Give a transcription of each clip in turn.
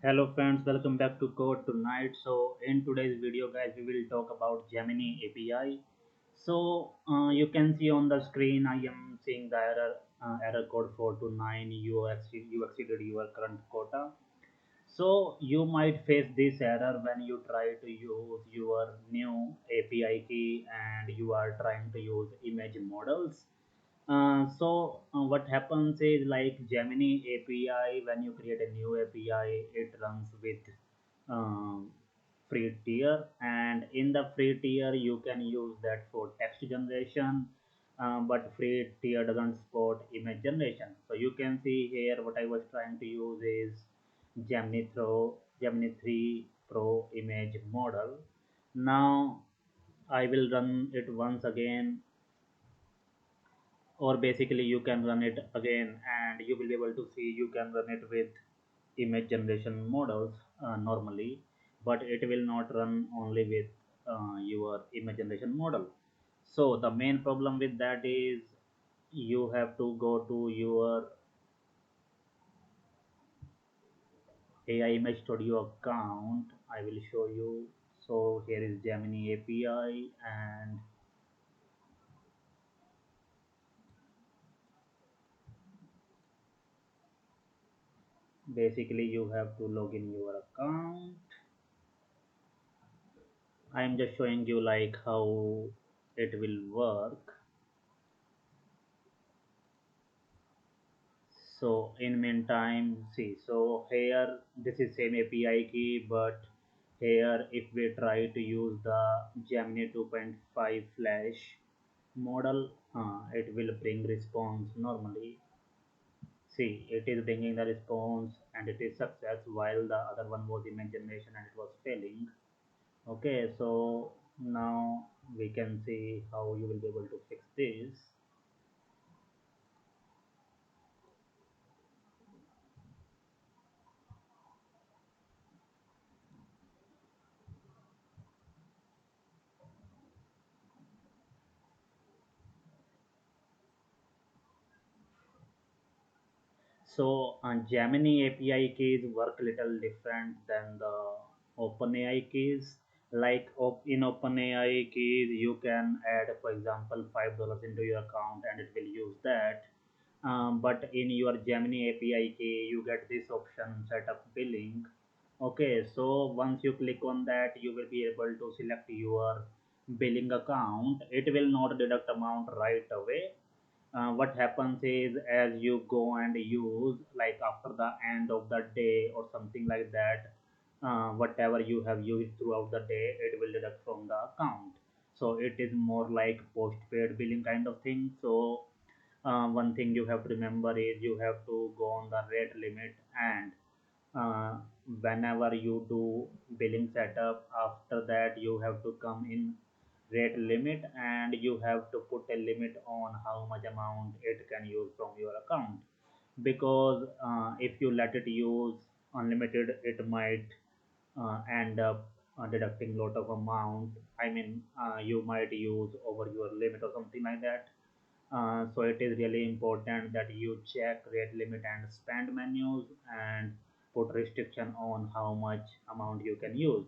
Hello friends, welcome back to Code tonight. So in today's video guys, we will talk about Gemini API. You can see on the screen, I am seeing the error code 429. You exceeded your current quota. So you might face this error when you try to use your new API key and you are trying to use image models. What happens is like Gemini API, when you create a new API, it runs with um, free tier, and in the free tier you can use that for text generation, but free tier doesn't support image generation. So you can see here what I was trying to use is Gemini 3 Pro image model. Now I will run it once again, or basically you can run it again and you will be able to see you can run it with image generation models normally, but it will not run only with your image generation model. So the main problem with that is you have to go to your AI Image Studio account. I will show you. So here is Gemini API, and basically you have to log in your account. I am just showing you like how it will work. So in meantime, see, so here this is same API key, but here if we try to use the Gemini 2.5 Flash model, it will bring response normally. See, it is bringing the response and it is success, while the other one was image generation and it was failing. Okay, so now we can see how you will be able to fix this. Gemini API keys work little different than the OpenAI keys. Like in OpenAI keys, you can add, for example, $5 into your account and it will use that. But in your Gemini API key, you get this option, set up billing. Okay, so once you click on that, you will be able to select your billing account. It will not deduct amount right away. What happens is as you go and use, like after the end of the day or something like that, whatever you have used throughout the day, it will deduct from the account. So it is more like postpaid billing kind of thing. So one thing you have to remember is you have to go on the rate limit, and uh, whenever you do billing setup, after that you have to come in rate limit and you have to put a limit on how much amount it can use from your account, because if you let it use unlimited, it might end up deducting lot of amount. I mean, you might use over your limit or something like that. So it is really important that you check rate limit and spend menus and put restriction on how much amount you can use.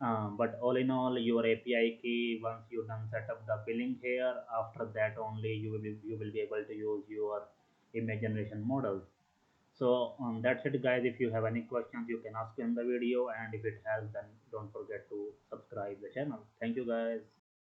But all in all, your API key, once you done set up the billing here, after that only you will be able to use your image generation models. So that's it guys. If you have any questions, you can ask in the video, and if it helps, then don't forget to subscribe the channel. Thank you guys.